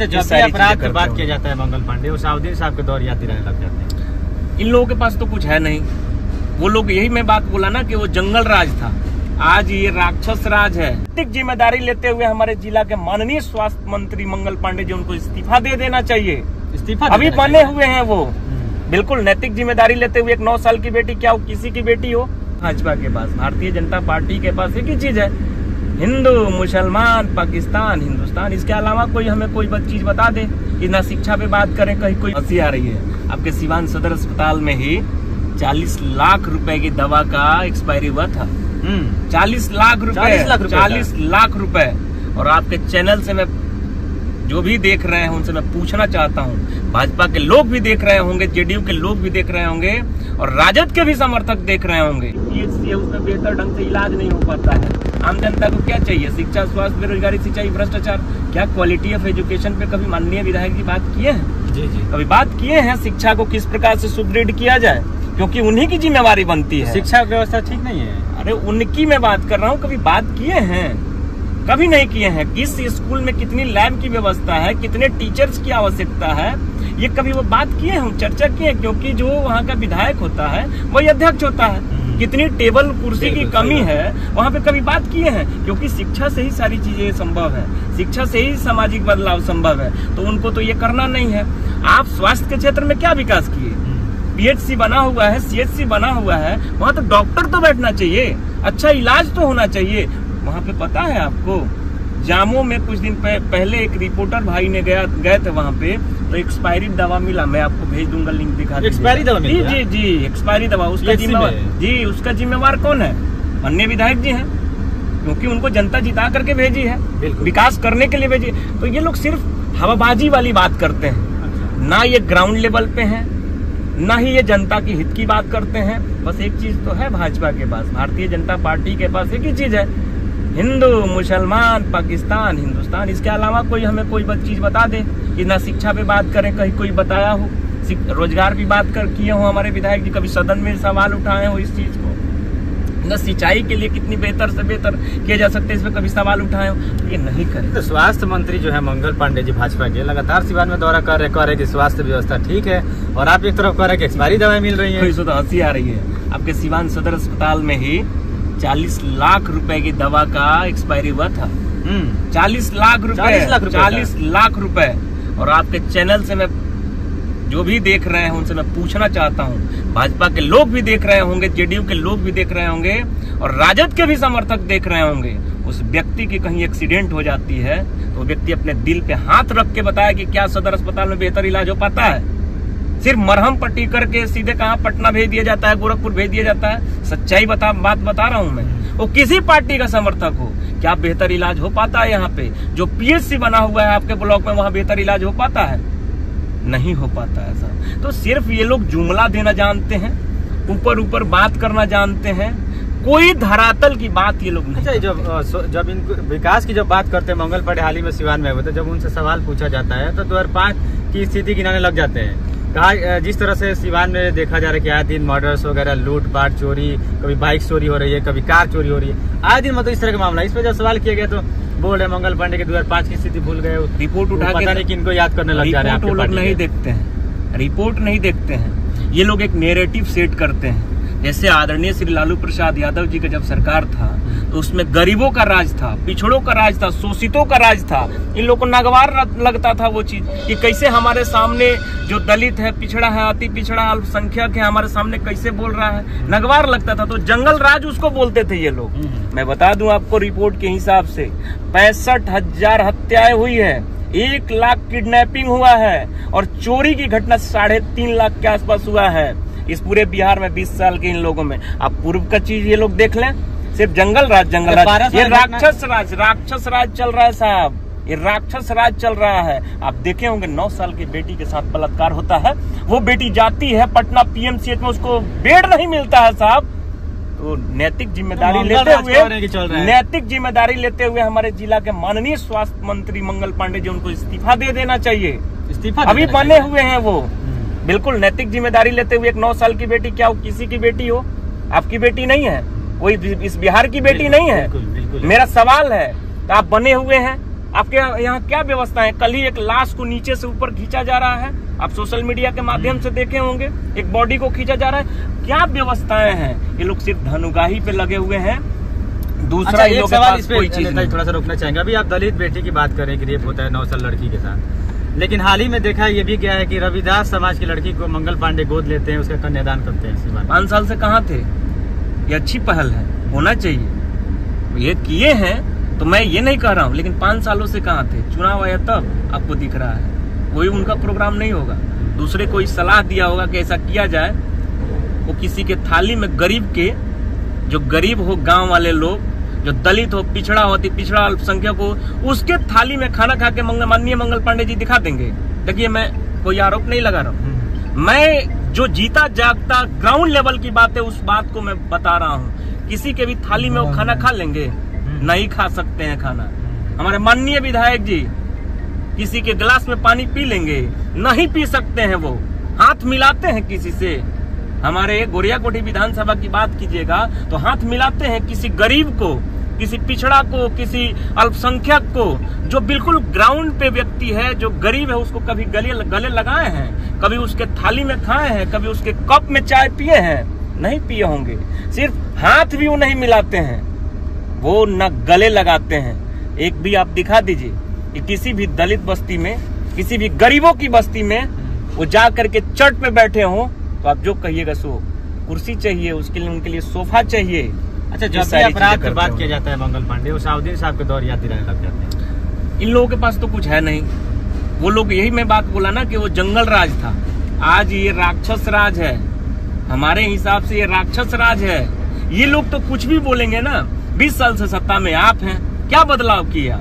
अच्छा, जब भी अपराध की बात किया जाता है मंगल पांडे, वो साउद्दीन साहब के दौर याद दिलाने लग जाते हैं। इन लोगों के पास तो कुछ है नहीं। वो लोग, यही मैं बात बोला ना कि वो जंगल राज था, आज ये राक्षस राज है। नैतिक जिम्मेदारी लेते हुए हमारे जिला के माननीय स्वास्थ्य मंत्री मंगल पांडे जी, उनको इस्तीफा दे देना चाहिए। इस्तीफा अभी बने हुए हैं वो, बिल्कुल नैतिक जिम्मेदारी लेते हुए। एक 9 साल की बेटी, क्या वो किसी की बेटी हो? भाजपा के पास, भारतीय जनता पार्टी के पास एक ही चीज है, हिंदू, मुसलमान, पाकिस्तान, हिंदुस्तान। इसके अलावा कोई हमें कोई चीज बता दे कि ना शिक्षा पे बात करें, कहीं कोई हंसी आ रही है। आपके सिवान सदर अस्पताल में ही 40 लाख रुपए की दवा का एक्सपायरी हुआ था। 40 लाख रुपए। और आपके चैनल से मैं, जो भी देख रहे हैं उनसे मैं पूछना चाहता हूं, भाजपा के लोग भी देख रहे होंगे, जेडीयू के लोग भी देख रहे होंगे और राजद के भी समर्थक देख रहे होंगे, पीएचसी है उसमें बेहतर ढंग से इलाज नहीं हो पाता है। आम जनता को क्या चाहिए? शिक्षा, स्वास्थ्य, बेरोजगारी, सिंचाई, भ्रष्टाचार। क्या क्वालिटी ऑफ एजुकेशन पे कभी माननीय विधायक जी बात किए हैं? जी, कभी बात किए हैं? शिक्षा को किस प्रकार से सुदृढ़ किया जाए, क्योंकि उन्हीं की जिम्मेवारी बनती है। शिक्षा व्यवस्था ठीक नहीं है। अरे उनकी मैं बात कर रहा हूँ, कभी बात किए हैं? कभी नहीं किए हैं। किस स्कूल में कितनी लैब की व्यवस्था है, कितने टीचर्स की आवश्यकता है, ये कभी वो बात किए हैं, चर्चा किए हैं? क्योंकि जो वहाँ का विधायक होता है वही अध्यक्ष होता है। कितनी टेबल कुर्सी की कमी है, वहाँ पे कभी बात किए हैं? क्योंकि शिक्षा से ही सारी चीजें संभव है, शिक्षा से ही सामाजिक बदलाव संभव है, तो उनको तो ये करना नहीं है। आप स्वास्थ्य के क्षेत्र में क्या विकास किए? पीएचसी बना हुआ है, सीएचसी बना हुआ है, वहाँ तो डॉक्टर तो बैठना चाहिए, अच्छा इलाज तो होना चाहिए। वहाँ पे पता है आपको, जामो में कुछ दिन पहले एक रिपोर्टर भाई ने गए थे वहाँ पे, तो एक्सपायरी दवा मिला। मैं आपको भेज दूंगा, लिंक दिखा। एक्सपायरी दवा मिली? जी, एक्सपायरी दवा। उसका जिम्मेवार कौन है? अन्य विधायक जी हैं, क्योंकि उनको जनता जिता करके भेजी है, विकास करने के लिए भेजी। तो ये लोग सिर्फ हवाबाजी वाली बात करते हैं, ना ये ग्राउंड लेवल पे है, ना ही ये जनता की हित की बात करते हैं। बस एक चीज तो है भाजपा के पास, भारतीय जनता पार्टी के पास एक ही चीज है, हिंदू, मुसलमान, पाकिस्तान, हिंदुस्तान। इसके अलावा कोई हमें कोई चीज बता दे कि ना शिक्षा पे बात करें, कहीं कोई बताया हो, रोजगार की बात किए हो हमारे विधायक जी, कभी सदन में सवाल उठाए हो इस चीज को, न सिंचाई के लिए कितनी बेहतर से बेहतर किया जा सकता है, इस पे कभी सवाल उठाए हो, ये नहीं करे। तो स्वास्थ्य मंत्री जो है मंगल पांडे जी भाजपा के, लगातार सिवान में दौरा कर रहे कि स्वास्थ्य व्यवस्था ठीक है, और आप एक तरफ कह रहे हैं कि एक्सपायरी दवाएं मिल रही है। तो हंसी आ रही है। आपके सिवान सदर अस्पताल में ही 40 लाख रुपए की दवा का एक्सपायरी हुआ था। 40 लाख रुपए। और आपके चैनल से मैं, जो भी देख रहे हैं उनसे मैं पूछना चाहता हूं, भाजपा के लोग भी देख रहे होंगे, जेडीयू के लोग भी देख रहे होंगे और राजद के भी समर्थक देख रहे होंगे, उस व्यक्ति की कहीं एक्सीडेंट हो जाती है तो व्यक्ति अपने दिल पे हाथ रख के बताया कि क्या सदर अस्पताल में बेहतर इलाज हो पाता है? सिर्फ मरहम पट्टी करके सीधे कहाँ पटना भेज दिया जाता है, गोरखपुर भेज दिया जाता है। सच्चाई बात बता रहा हूँ मैं। वो किसी पार्टी का समर्थक हो, क्या बेहतर इलाज हो पाता है? यहाँ पे जो पीएचसी बना हुआ है आपके ब्लॉक में, वहाँ बेहतर इलाज हो पाता है? नहीं हो पाता ऐसा। तो सिर्फ ये लोग जुमला देना जानते हैं, ऊपर बात करना जानते हैं, कोई धरातल की बात ये लोग नहीं। अच्छा, जब इनको विकास की जब बात करते हैं, मंगल पांडे हाल ही में सिवान में हुए थे, जब उनसे सवाल पूछा जाता है तो 2005 की स्थिति गिनाने लग जाते हैं। कहा जिस तरह से सिवान में देखा जा रहा है कि आए दिन मर्डर्स वगैरह, लूटपाट, चोरी, कभी बाइक चोरी हो रही है, कभी कार चोरी हो रही है, आए दिन मतलब इस तरह का मामला। इस पर जब सवाल किया गया तो बोल रहे मंगल पांडे के 2005 की स्थिति भूल गए, रिपोर्ट उठा के पता नहीं किनको याद करने लग जा रहे हैं। रिपोर्ट नहीं देखते हैं, रिपोर्ट नहीं देखते हैं। ये लोग एक नैरेटिव सेट करते हैं। जैसे आदरणीय श्री लालू प्रसाद यादव जी का जब सरकार था तो उसमें गरीबों का राज था, पिछड़ों का राज था, शोषितों का राज था। इन लोगों को नागवार लगता था वो चीज कि कैसे हमारे सामने जो दलित है, पिछड़ा है, अति पिछड़ा, अल्पसंख्यक है, हमारे सामने कैसे बोल रहा है, नागवार लगता था। तो जंगल राज उसको बोलते थे ये लोग। मैं बता दूं आपको, रिपोर्ट के हिसाब से 65,000 हत्याएं हुई है, 1 लाख किडनैपिंग हुआ है और चोरी की घटना 3.5 लाख के आसपास हुआ है इस पूरे बिहार में 20 साल के इन लोगों में। आप पूर्व का चीज ये लोग देख लें, सिर्फ जंगल राज, ये राक्षस राज चल रहा है साहब, ये राक्षस राज चल रहा है। आप देखे होंगे 9 साल की बेटी के साथ बलात्कार होता है, वो बेटी जाती है पटना पीएमसीएच में, उसको बेड नहीं मिलता है साहब। तो नैतिक जिम्मेदारी लेते हुए हमारे जिला के माननीय स्वास्थ्य मंत्री मंगल पांडे जी, उनको इस्तीफा दे देना चाहिए। अभी बने हुए हैं वो, बिल्कुल नैतिक जिम्मेदारी लेते हुए। एक 9 साल की बेटी, क्या वो किसी की बेटी हो? आपकी बेटी नहीं है, कोई इस बिहार की बेटी नहीं है। मेरा सवाल है, तो आप बने हुए हैं, आपके यहाँ क्या व्यवस्था है? कल ही एक लाश को नीचे से ऊपर खींचा जा रहा है, आप सोशल मीडिया के माध्यम से देखे होंगे, एक बॉडी को खींचा जा रहा है। क्या व्यवस्थाएं हैं? ये लोग सिर्फ धनुगाही पे लगे हुए हैं। दूसरा एक सवाल इस पे थोड़ा सा रोकना चाहेंगे। अभी आप दलित बेटी की बात करें कि रेप होता है 9 साल लड़की के साथ, लेकिन हाल ही में देखा ये भी गया है कि रविदास समाज की लड़की को मंगल पांडे गोद लेते हैं, उसका कन्यादान करते हैं। 5 साल से कहाँ थे? ये अच्छी पहल है, होना चाहिए। ये किए हैं तो मैं ये नहीं कह रहा हूँ, लेकिन 5 सालों से कहाँ थे? चुनाव आया तब आपको दिख रहा है। कोई उनका प्रोग्राम नहीं होगा, दूसरे कोई सलाह दिया होगा कि ऐसा किया जाए। वो किसी के थाली में गरीब के, जो गरीब हो गांव वाले लोग, जो दलित हो, पिछड़ा हो, पिछड़ा अल्पसंख्यक हो, उसके थाली में खाना खा के माननीय मंगल पांडे जी दिखा देंगे। देखिए, मैं कोई आरोप नहीं लगा रहा हूँ, मैं जो जीता जागता ग्राउंड लेवल की बात है उस बात को मैं बता रहा हूँ। किसी के भी थाली में वो खाना खा लेंगे? नहीं खा सकते हैं खाना। हमारे माननीय विधायक जी किसी के गिलास में पानी पी लेंगे? नहीं पी सकते हैं। वो हाथ मिलाते हैं किसी से? हमारे गोरियाकोठी विधानसभा की बात कीजिएगा तो हाथ मिलाते हैं किसी गरीब को, किसी पिछड़ा को, किसी अल्पसंख्यक को, जो बिल्कुल ग्राउंड पे व्यक्ति है, जो गरीब है, उसको कभी गले लगाए हैं? कभी उसके थाली में खाए हैं? कभी उसके कप में चाय पिए हैं? नहीं पिए होंगे। सिर्फ हाथ भी वो नहीं मिलाते हैं, वो न गले लगाते हैं। एक भी आप दिखा दीजिए कि किसी भी दलित बस्ती में, किसी भी गरीबों की बस्ती में वो जा करके चट पे बैठे हों, तो आप जो कहिएगा सो। कुर्सी चाहिए उसके लिए, उनके लिए सोफा चाहिए। अच्छा, जब भी अपराध की बात किया जाता है मंगल पांडे, वो साउद्दीन साहब के दौर याद दिलाने लग जाते हैं। इन लोगों के पास तो कुछ है नहीं। वो लोग, यही मैं बात बोला ना कि वो जंगल राज था, आज ये राक्षस राज है। हमारे हिसाब से ये राक्षस राज है। ये लोग तो कुछ भी बोलेंगे ना। 20 साल से सत्ता में आप हैं, क्या बदलाव किया?